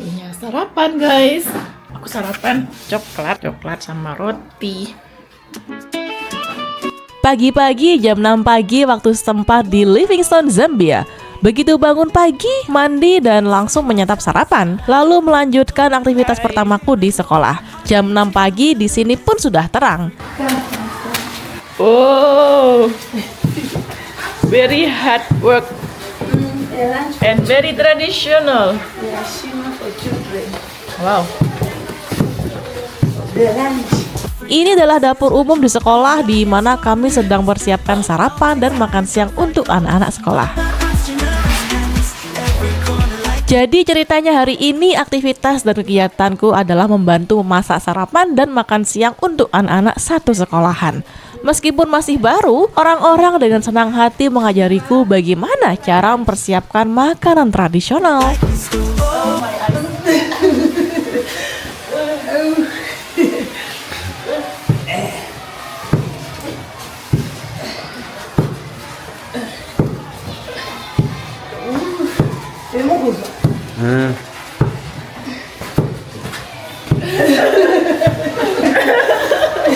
Waktunya sarapan, guys. Aku sarapan coklat sama roti. Pagi-pagi jam 6 pagi waktu setempat di Livingstone, Zambia. Begitu bangun pagi, mandi dan langsung menyantap sarapan, lalu melanjutkan aktivitas pertamaku di sekolah. Jam 6 pagi di sini pun sudah terang. Oh, very hard work and very traditional. Wow. Ini adalah dapur umum di sekolah di mana kami sedang persiapkan sarapan dan makan siang untuk anak-anak sekolah. Jadi ceritanya hari ini aktivitas dan kegiatanku adalah membantu memasak sarapan dan makan siang untuk anak-anak satu sekolahan. Meskipun masih baru, orang-orang dengan senang hati mengajariku bagaimana cara mempersiapkan makanan tradisional.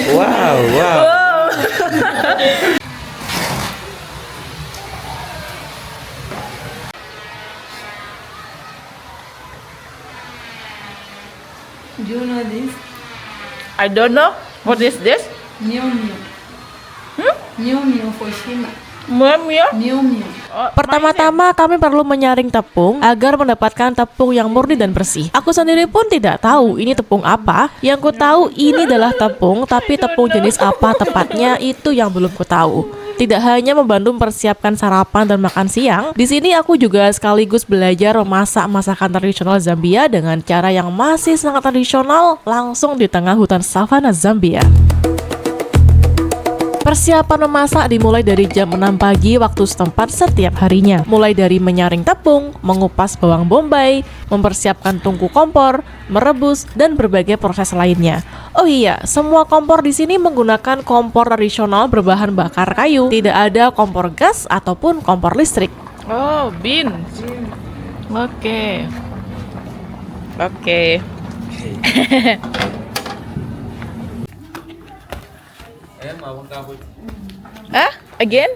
Wow. Do you know this? I don't know what is this. Mew mew. Mew mew for Shima. Mio. Mew mew. Pertama-tama kami perlu menyaring tepung agar mendapatkan tepung yang murni dan bersih. Aku sendiri pun tidak tahu ini tepung apa. Yang ku tahu ini adalah tepung, tapi tepung jenis apa tepatnya itu yang belum ku tahu. Tidak hanya membantu mempersiapkan sarapan dan makan siang, di sini aku juga sekaligus belajar memasak masakan tradisional Zambia dengan cara yang masih sangat tradisional langsung di tengah hutan savana Zambia. Persiapan memasak dimulai dari jam 6 pagi waktu setempat setiap harinya. Mulai dari menyaring tepung, mengupas bawang bombay, mempersiapkan tungku kompor, merebus, dan berbagai proses lainnya. Oh iya, semua kompor di sini menggunakan kompor tradisional berbahan bakar kayu. Tidak ada kompor gas ataupun kompor listrik. Oh, bean. Oke. Oke. Again?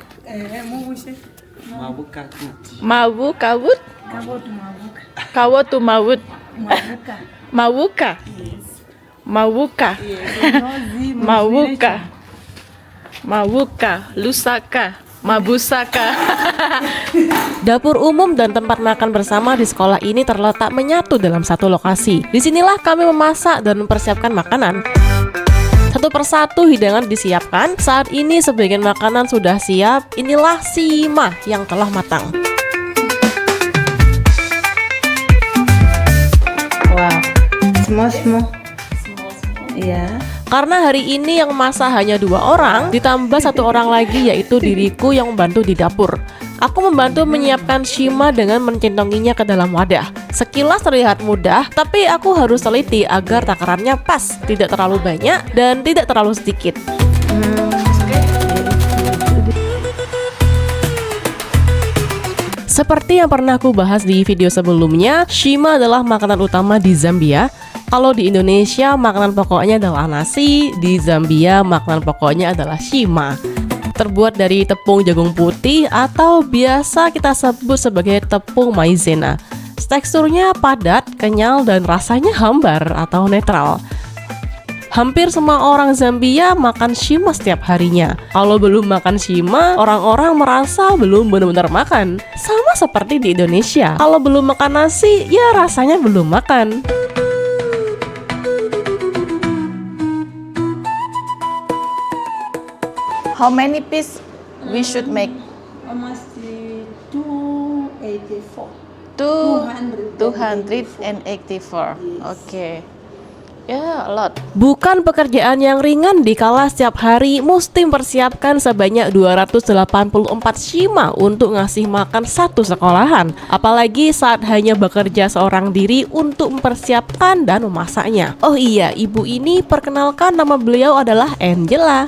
Mawu kawut? Kawatu mawut. Mawuka. Mawuka. Mawuka. Mawuka. Lusaka. Mabusaka. Dapur umum dan tempat makan bersama di sekolah ini terletak menyatu dalam satu lokasi. Disinilah kami memasak dan mempersiapkan makanan. Satu persatu hidangan disiapkan. Saat ini sebagian makanan sudah siap. Inilah shima yang telah matang. Wow. Small. Yeah. Karena hari ini yang masak hanya 2 orang, ditambah 1 orang lagi yaitu diriku yang membantu di dapur. Aku membantu menyiapkan shima dengan mencentonginya ke dalam wadah. Sekilas terlihat mudah, tapi aku harus teliti agar takarannya pas, tidak terlalu banyak dan tidak terlalu sedikit. Seperti yang pernah aku bahas di video sebelumnya, shima adalah makanan utama di Zambia. Kalau di Indonesia, makanan pokoknya adalah nasi, di Zambia makanan pokoknya adalah shima. Terbuat dari tepung jagung putih atau biasa kita sebut sebagai tepung maizena. Teksturnya padat, kenyal, dan rasanya hambar atau netral. Hampir semua orang Zambia makan shima setiap harinya. Kalau belum makan shima, orang-orang merasa belum benar-benar makan. Sama seperti di Indonesia. Kalau belum makan nasi, ya rasanya belum makan. How many piece we should make? Almost 284. 284. Oke. Ya, a lot. Bukan pekerjaan yang ringan dikala setiap hari mesti mempersiapkan sebanyak 284 shima untuk ngasih makan satu sekolahan. Apalagi saat hanya bekerja seorang diri untuk mempersiapkan dan memasaknya. Oh iya, ibu ini perkenalkan nama beliau adalah Angela.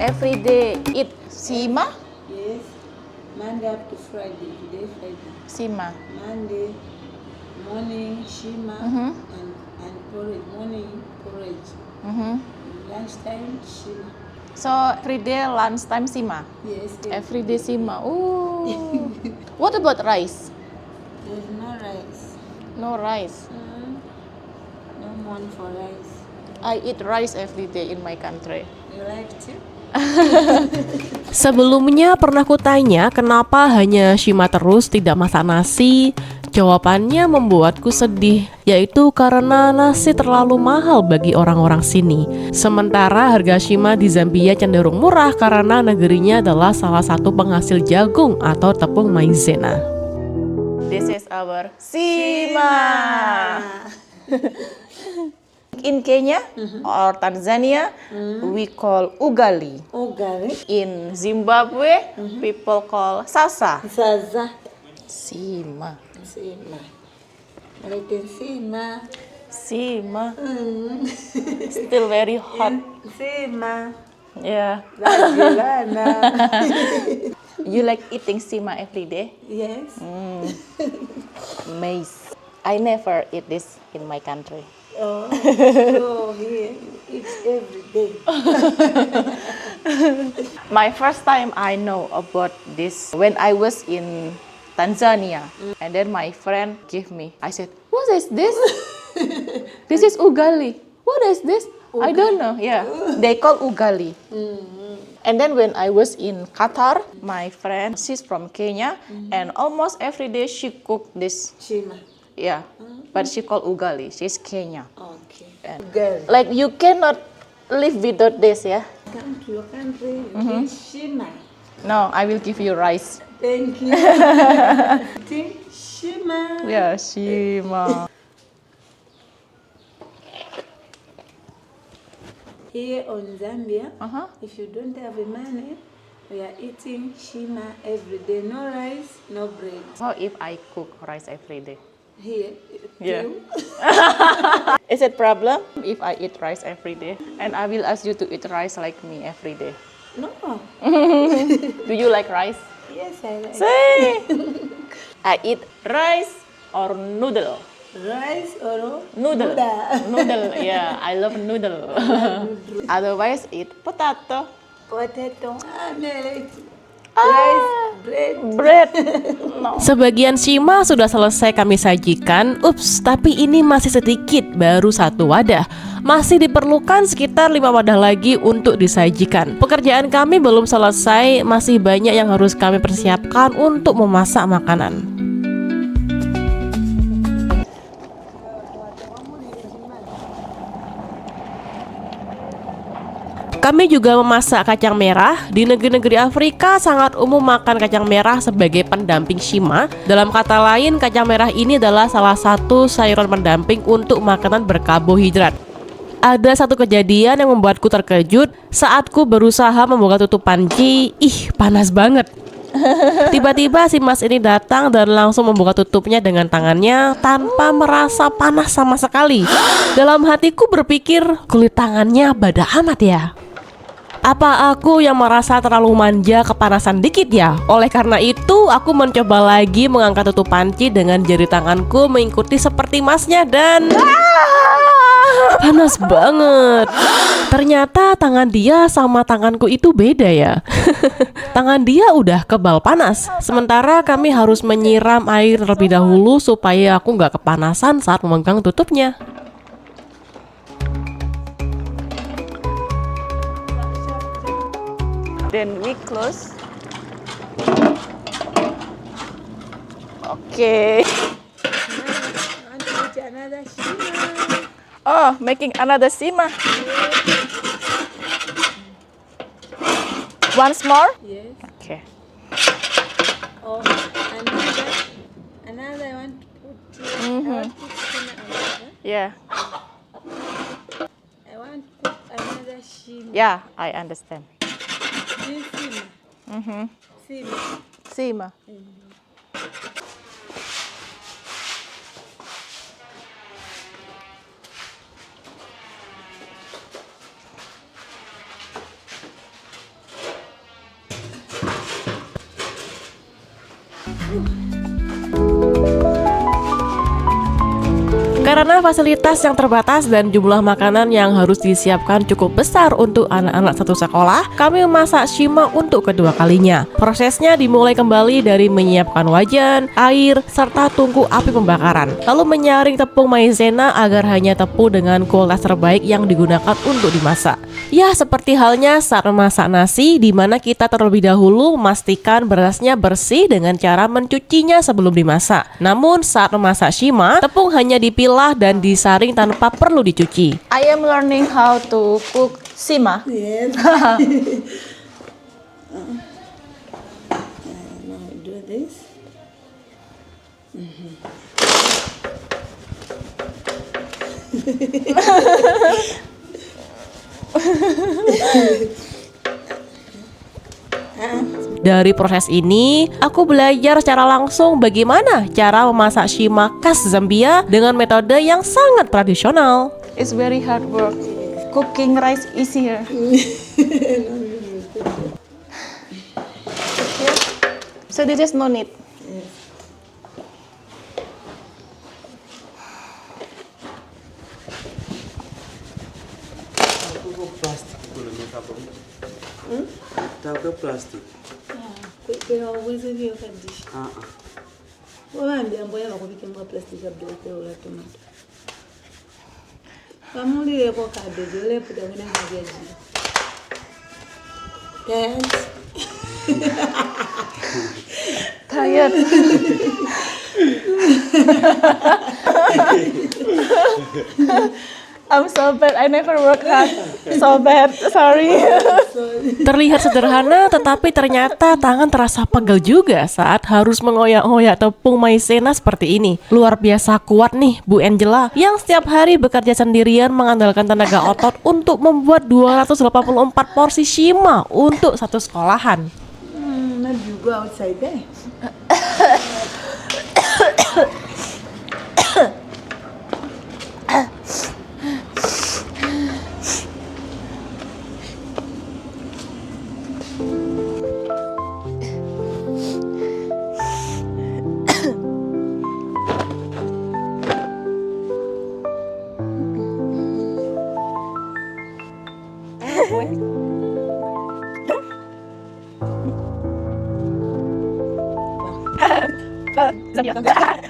Every day eat shima? Yes. Monday up to Friday. Today Friday. Shima. Monday morning shima and porridge. Morning porridge. Lunchtime shima. So every day lunchtime sima. Yes. Every day sima. Ooh. What about rice? There's no rice. No rice. No one for rice. I eat rice every day in my country. You like to? Sebelumnya pernah kutanya kenapa hanya Shima terus tidak masak nasi. Jawabannya membuatku sedih, yaitu karena nasi terlalu mahal bagi orang-orang sini. Sementara harga Shima di Zambia cenderung murah karena negerinya adalah salah satu penghasil jagung atau tepung maizena. This is our Shima. In Kenya or Tanzania, we call ugali. Ugali. In Zimbabwe, people call sasa. Zaza. Sima. Sima. Malaysian sima. Sima. Still very hot. Sima. Yeah. Lagilana. You like eating sima every day? Yes. Maize. I never eat this in my country. Oh, so here it's every day. My first time I know about this when I was in Tanzania, and then my friend gave me. I said, "What is this? This is ugali. What is this? I don't know." Yeah, they call ugali. And then when I was in Qatar, my friend, she's from Kenya, and almost every day she cook this. Shima. Yeah, but she called ugali. She's Kenya. Okay. And Girl. like you cannot live without this, yeah. Come to your country. You eat shima. No, I will give you rice. Thank you. Think shima. Yeah, Shima. Here on Zambia, Uh-huh. if you don't have the money, we are eating shima every day. No rice, no bread. How if I cook rice every day? Here, Yeah. you. Is it problem if I eat rice every day? And I will ask you to eat rice like me every day. No. Do you like rice? Yes, I like Say. I eat rice or noodle. rice or Noodle. Buddha. Noodle. Yeah, I love noodle. Otherwise, eat potato. Potato. Rice, bread. Bread. No. Sebagian Shima sudah selesai kami sajikan. Ups, tapi ini masih sedikit, baru satu wadah. Masih diperlukan sekitar 5 wadah lagi untuk disajikan. Pekerjaan kami belum selesai, masih banyak yang harus kami persiapkan untuk memasak makanan. Kami juga memasak kacang merah. Di negeri-negeri Afrika sangat umum makan kacang merah sebagai pendamping Shima. Dalam kata lain, kacang merah ini adalah salah satu sayuran pendamping untuk makanan berkarbohidrat. Ada satu kejadian yang membuatku terkejut saat ku berusaha membuka tutup panci. Ih, panas banget. Tiba-tiba si mas ini datang dan langsung membuka tutupnya dengan tangannya tanpa merasa panas sama sekali. Dalam hatiku berpikir, kulit tangannya bada amat ya. Apa aku yang merasa terlalu manja kepanasan dikit ya? Oleh karena itu, aku mencoba lagi mengangkat tutup panci dengan jari tanganku mengikuti seperti masnya dan panas banget. Ternyata tangan dia sama tanganku itu beda ya. Tangan dia udah kebal panas, sementara kami harus menyiram air terlebih dahulu supaya aku nggak kepanasan saat memegang tutupnya. Then we close. Okay. Another shima. Oh, making another Shima. Once more? Yes. Okay. Oh, another I want to put. I want to put shima another. Yeah. I want to put another shima. Yeah, I understand. This shima. Shima. Shima. Karena fasilitas yang terbatas dan jumlah makanan yang harus disiapkan cukup besar untuk anak-anak satu sekolah, kami memasak shima untuk kedua kalinya. Prosesnya dimulai kembali dari menyiapkan wajan, air, serta tungku api pembakaran. Lalu menyaring tepung maizena agar hanya tepung dengan kualitas terbaik yang digunakan untuk dimasak. Ya, seperti halnya saat memasak nasi, di mana kita terlebih dahulu memastikan berasnya bersih dengan cara mencucinya sebelum dimasak. Namun saat memasak shima, tepung hanya dipilah dan disaring tanpa perlu dicuci. I am learning how to cook sima. Yes. Now do this. Dari proses ini, aku belajar secara langsung bagaimana cara memasak shima khas Zambia dengan metode yang sangat tradisional. It's very hard work. Cooking rice easier. So this is no need. Tahu plastik. Hauwezi vyo kadisha. Waambia mboya bakubike mu plastic abdeke ola tomato. Kamulire ko cabbage ole puta ngene ngaji. Yes. Tired. I'm so bad. I never work hard. So bad. Sorry. Terlihat sederhana, tetapi ternyata tangan terasa pegel juga saat harus mengoyak-oyak tepung maizena seperti ini. Luar biasa kuat nih Bu Angela, yang setiap hari bekerja sendirian mengandalkan tenaga otot untuk membuat 284 porsi shima untuk satu sekolahan. Maybe you go outside there.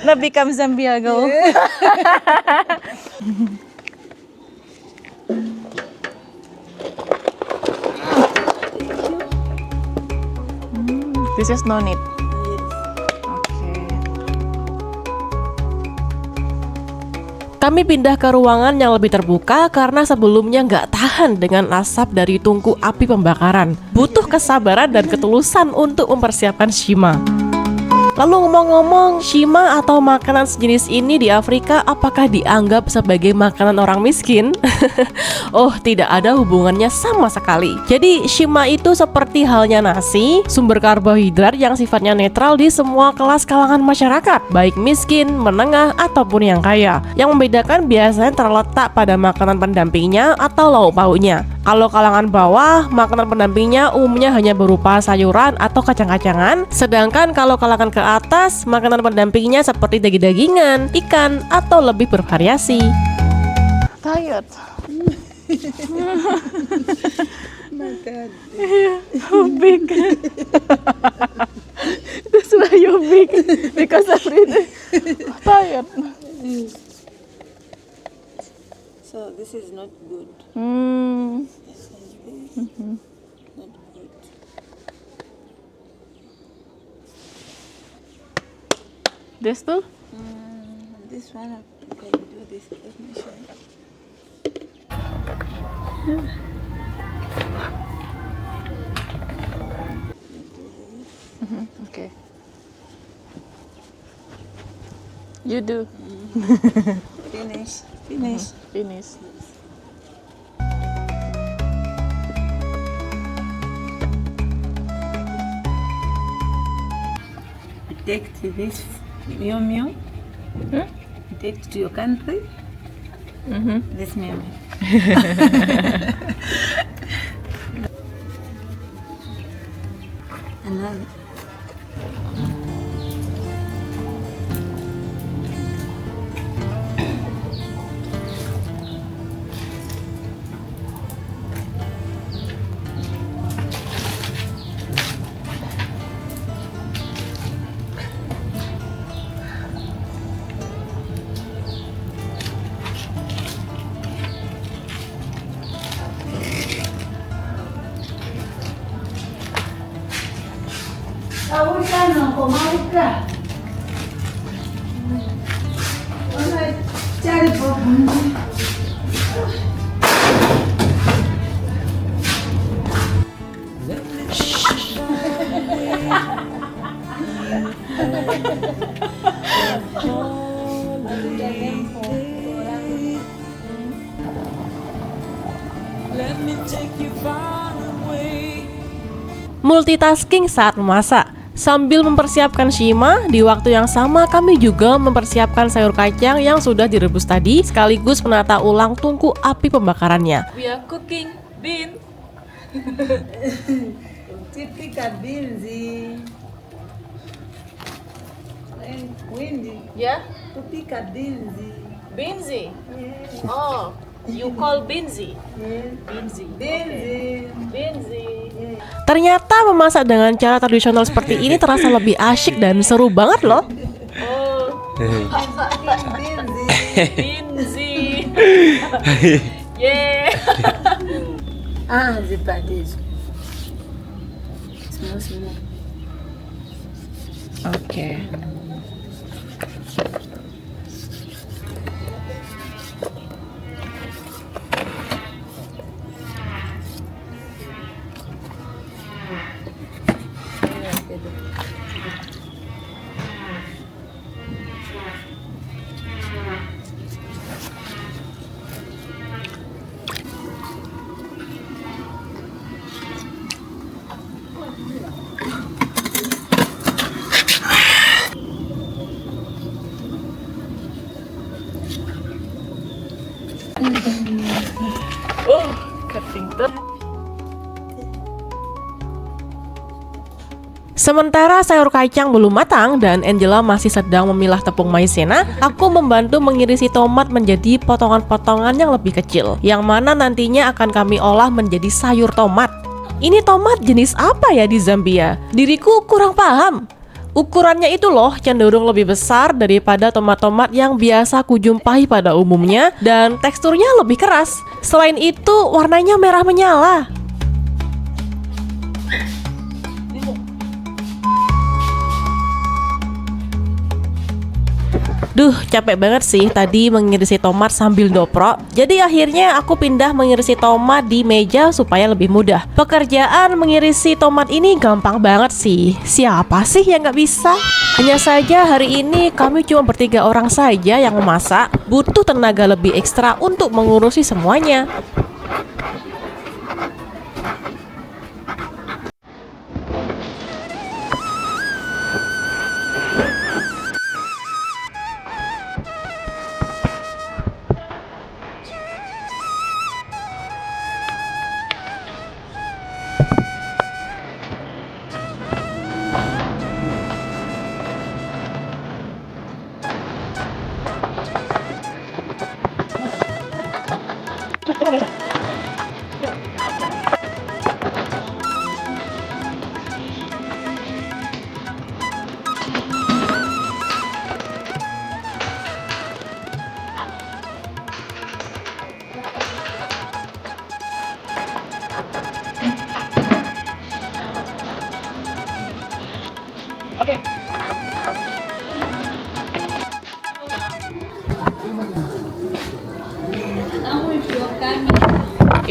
Now become Zambia girl. This is no need. Okay. Kami pindah ke ruangan yang lebih terbuka karena sebelumnya nggak tahan dengan asap dari tungku api pembakaran. Butuh kesabaran dan ketulusan untuk mempersiapkan shima. Lalu ngomong-ngomong, shima atau makanan sejenis ini di Afrika apakah dianggap sebagai makanan orang miskin? Oh, tidak ada hubungannya sama sekali. Jadi shima itu seperti halnya nasi, sumber karbohidrat yang sifatnya netral di semua kelas kalangan masyarakat, baik miskin, menengah, ataupun yang kaya. Yang membedakan biasanya terletak pada makanan pendampingnya atau lauk pauknya. Kalau kalangan bawah, makanan pendampingnya umumnya hanya berupa sayuran atau kacang-kacangan, sedangkan kalau kalangan ke atas, makanan pendampingnya seperti daging-dagingan, ikan, atau lebih bervariasi. Tired. My God. How big? That's why you're big. Because every day. Tired. So this is not good. Hmm. Not good. This too? This one I can do this. Let me show you. Okay. You do. Finish. Finish. Finish. You take to this meal. You take to your country. This meal. Another. Ano kau mau kah? Cari pohon. Multitasking saat memasak. Sambil mempersiapkan shima, di waktu yang sama kami juga mempersiapkan sayur kacang yang sudah direbus tadi, sekaligus menata ulang tungku api pembakarannya. We are cooking bean. Tipika binzi. Windy. Yeah, Tupika binzi. binzi. Oh, you call binzi. Binzi. Binzi. Ternyata memasak dengan cara tradisional seperti ini terasa lebih asyik dan seru banget loh. Oh, Binzi. binzi. Yeah. Zipadis. Small. Okay. Oh, Kepinter. Sementara sayur kacang belum matang dan Angela masih sedang memilah tepung maizena, aku membantu mengirisi tomat menjadi potongan-potongan yang lebih kecil, yang mana nantinya akan kami olah menjadi sayur tomat. Ini tomat jenis apa ya di Zambia? Diriku kurang paham. Ukurannya itu loh cenderung lebih besar daripada tomat-tomat yang biasa kujumpai pada umumnya dan teksturnya lebih keras. Selain itu warnanya merah menyala. Duh, capek banget sih tadi mengirisi tomat sambil doprok. Jadi akhirnya aku pindah mengirisi tomat di meja supaya lebih mudah. Pekerjaan mengirisi tomat ini gampang banget sih. Siapa sih yang nggak bisa? Hanya saja hari ini kami cuma bertiga orang saja yang memasak. Butuh tenaga lebih ekstra untuk mengurusi semuanya.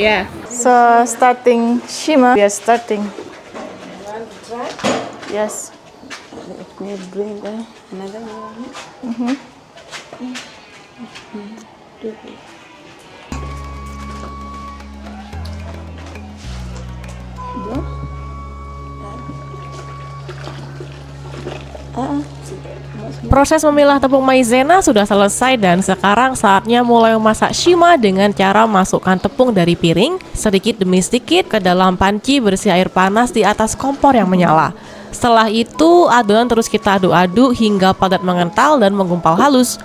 Yeah. So starting shima, we are starting. Yes. Let me bring another one. Proses memilah tepung maizena sudah selesai dan sekarang saatnya mulai memasak shima dengan cara masukkan tepung dari piring sedikit demi sedikit ke dalam panci berisi air panas di atas kompor yang menyala. Setelah itu adonan terus kita aduk-aduk hingga padat mengental dan menggumpal halus.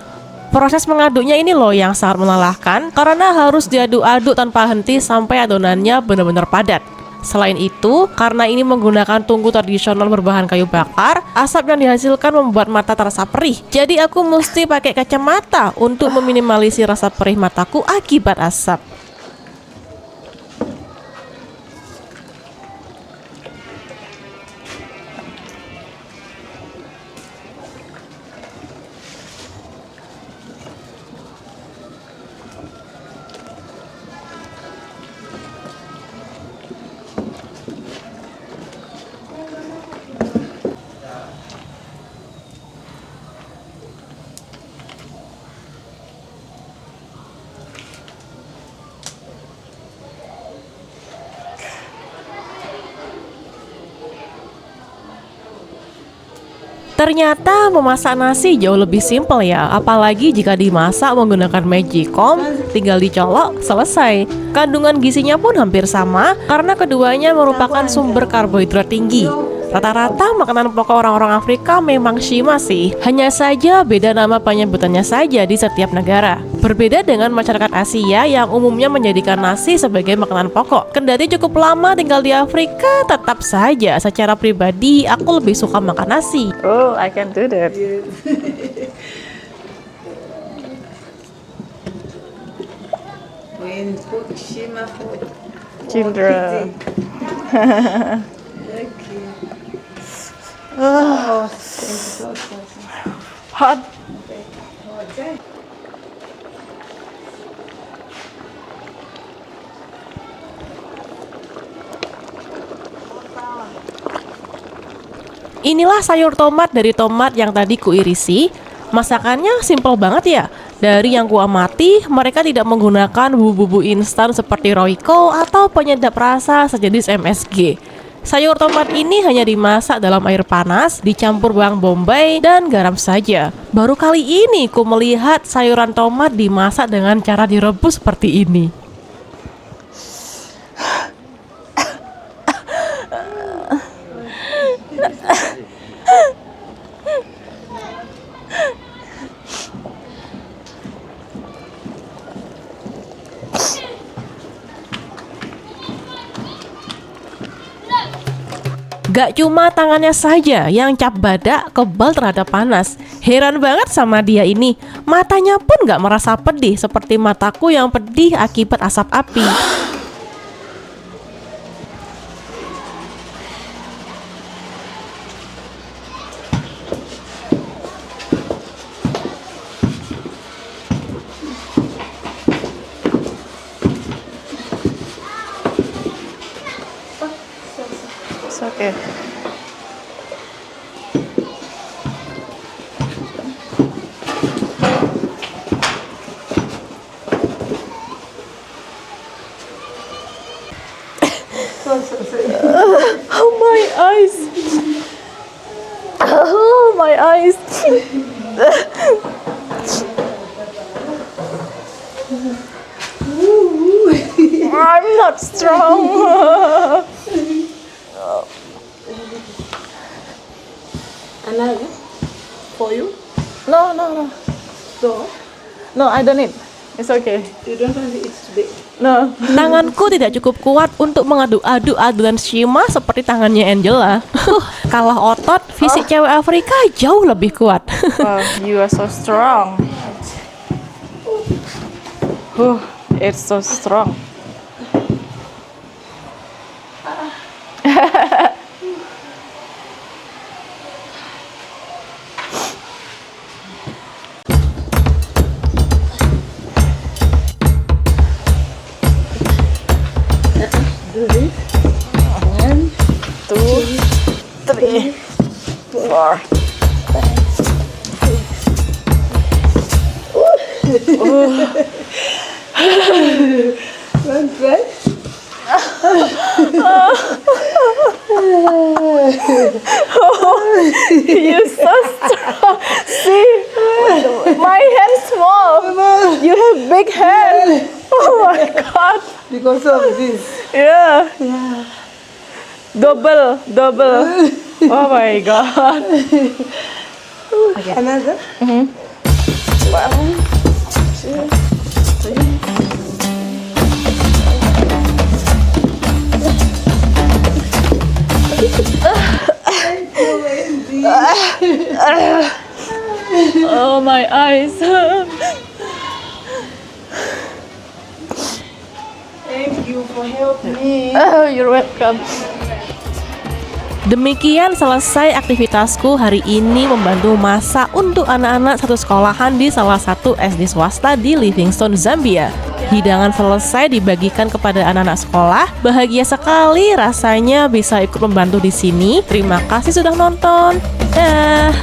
Proses mengaduknya ini loh yang sangat melelahkan karena harus diaduk-aduk tanpa henti sampai adonannya benar-benar padat. Selain itu, karena ini menggunakan tungku tradisional berbahan kayu bakar, asap yang dihasilkan membuat mata terasa perih. Jadi aku mesti pakai kacamata untuk meminimalisir rasa perih mataku akibat asap. Ternyata memasak nasi jauh lebih simpel ya, apalagi jika dimasak menggunakan magicom, tinggal dicolok, selesai. Kandungan gizinya pun hampir sama karena keduanya merupakan sumber karbohidrat tinggi. Rata-rata makanan pokok orang-orang Afrika memang shima sih, hanya saja beda nama penyebutannya saja di setiap negara. Berbeda dengan masyarakat Asia yang umumnya menjadikan nasi sebagai makanan pokok. Kendati cukup lama tinggal di Afrika, tetap saja secara pribadi aku lebih suka makan nasi. Oh, I can do that. When cook shima for Children. okay. Oh, thank you so much. Hot. Okay. Inilah sayur tomat dari tomat yang tadi kuirisi. Masakannya simple banget ya. Dari yang kuamati, mereka tidak menggunakan bumbu-bumbu instan seperti Royco atau penyedap rasa sejenis MSG. Sayur tomat ini hanya dimasak dalam air panas, dicampur bawang bombay dan garam saja. Baru kali ini ku melihat sayuran tomat dimasak dengan cara direbus seperti ini. Gak cuma tangannya saja yang cap badak kebal terhadap panas. Heran banget sama dia ini. Matanya pun gak merasa pedih seperti mataku yang pedih akibat asap api. It's okay. Oh, my eyes. Oh, my eyes. I'm not strong. Another for you? No. So No, I don't need. It's okay. you don't want it to be. No. Tanganku tidak cukup kuat untuk mengaduk-aduk adonan shima seperti tangannya Angela. Kalah otot, fisik cewek Afrika jauh lebih kuat. Wow, you are so strong. It's so strong. Do this. 1, 2, 3, 4. one, right? You're so strong. See, my hand's small. You have big hand. Oh my God. Because of this. Yeah. Double. Oh my God. Another. 1, 2, 3. Oh, my eyes. Thank you for helping me. Oh, you're welcome. Demikian selesai aktivitasku hari ini membantu masak untuk anak-anak satu sekolahan di salah satu SD swasta di Livingstone, Zambia. Hidangan selesai dibagikan kepada anak-anak sekolah. Bahagia sekali rasanya bisa ikut membantu di sini. Terima kasih sudah nonton. Dah.